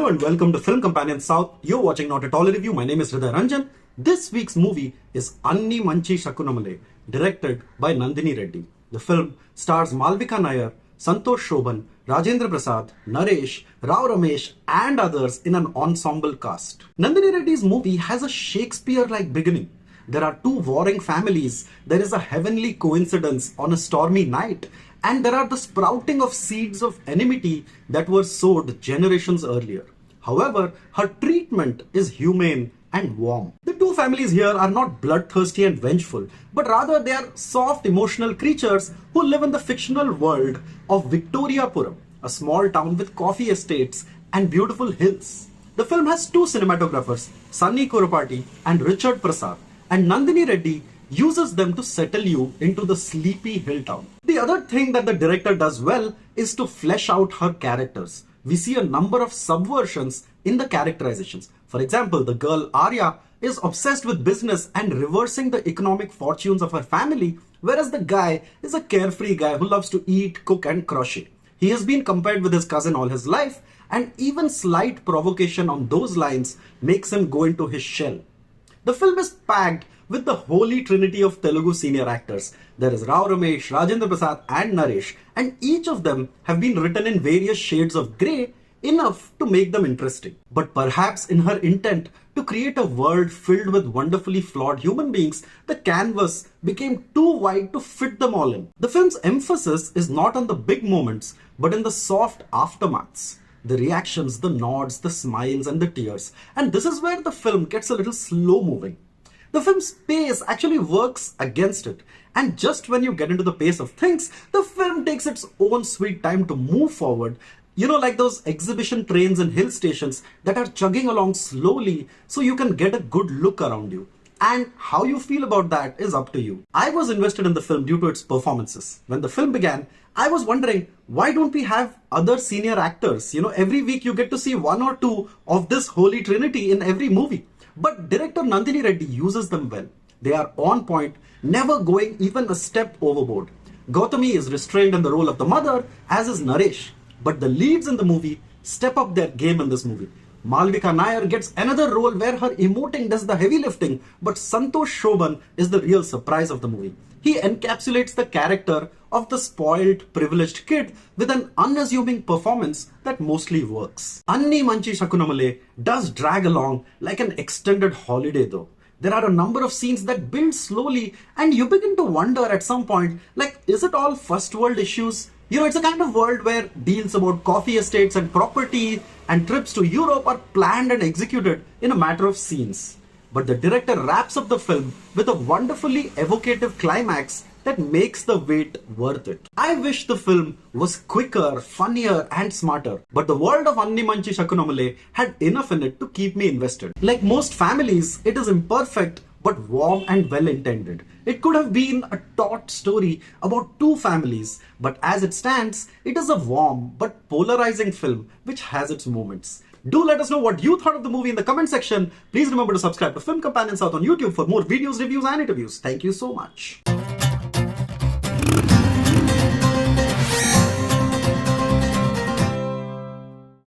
Hello and welcome to Film Companion South. You're watching NotATollyReview. My name is HridayRanjan. This week's movie is Anni Manchi Sakunamule, directed by Nandini Reddy. The film stars Malvika Nair, Santosh Sobhan, Rajendra, Prasad, Naresh, Ramesh and others in an ensemble cast. Nandini Reddy's movie has a Shakespeare-like beginning. There are two warring families, there is a heavenly coincidence on a stormy night, and there are the sprouting of seeds of enmity that were sowed generations earlier. However, her treatment is humane and warm. The two families here are not bloodthirsty and vengeful, but rather they are soft emotional creatures who live in the fictional world of Victoriapuram, a small town with coffee estates and beautiful hills. The film has two cinematographers, Sunny Kurupati and Richard Prasad, and Nandini Reddy uses them to settle you into the sleepy hill town. The other thing that the director does well is to flesh out her characters. We see a number of subversions in the characterizations. For example, the girl Arya is obsessed with business and reversing the economic fortunes of her family, whereas the guy is a carefree guy who loves to eat, cook and crochet. He has been compared with his cousin all his life, and even slight provocation on those lines makes him go into his shell. The film is packed with the holy trinity of Telugu senior actors. There is Ramesh, Rajendra Prasad and Naresh, and each of them have been written in various shades of grey, enough to make them interesting. But perhaps in her intent to create a world filled with wonderfully flawed human beings, the canvas became too wide to fit them all in. The film's emphasis is not on the big moments, but in the soft aftermaths. The reactions, the nods, the smiles and the tears. And this is where the film gets a little slow moving. The film's pace actually works against it. And just when you get into the pace of things, the film takes its own sweet time to move forward. You know, like those exhibition trains in hill stations that are chugging along slowly so you can get a good look around you. And how you feel about that is up to you. I was invested in the film due to its performances. When the film began, I was wondering, why don't we have other senior actors? You know, every week you get to see one or two of this holy trinity in every movie. But director Nandini Reddy uses them well. They are on point, never going even a step overboard. Gauthami is restrained in the role of the mother, as is Naresh. But the leads in the movie step up their game in this movie. Malvika Nair gets another role where her emoting does the heavy lifting, but Santosh Sobhan is the real surprise of the movie. He encapsulates the character of the spoiled, privileged kid with an unassuming performance that mostly works. Anni Manchi Sakunamule does drag along like an extended holiday though. There are a number of scenes that build slowly and you begin to wonder at some point, like, is it all first world issues? You know, it's a kind of world where deals about coffee estates and property and trips to Europe are planned and executed in a matter of scenes. But the director wraps up the film with a wonderfully evocative climax that makes the wait worth it. I wish the film was quicker, funnier and smarter, but the world of Anni Manchi Sakunamule had enough in it to keep me invested. Like most families, it is imperfect but warm and well intended. It could have been a taut story about two families, but as it stands, it is a warm but polarizing film which has its moments. Do let us know what you thought of the movie in the comment section. Please remember to subscribe to Film Companion South on YouTube for more videos, reviews and interviews. Thank you so much.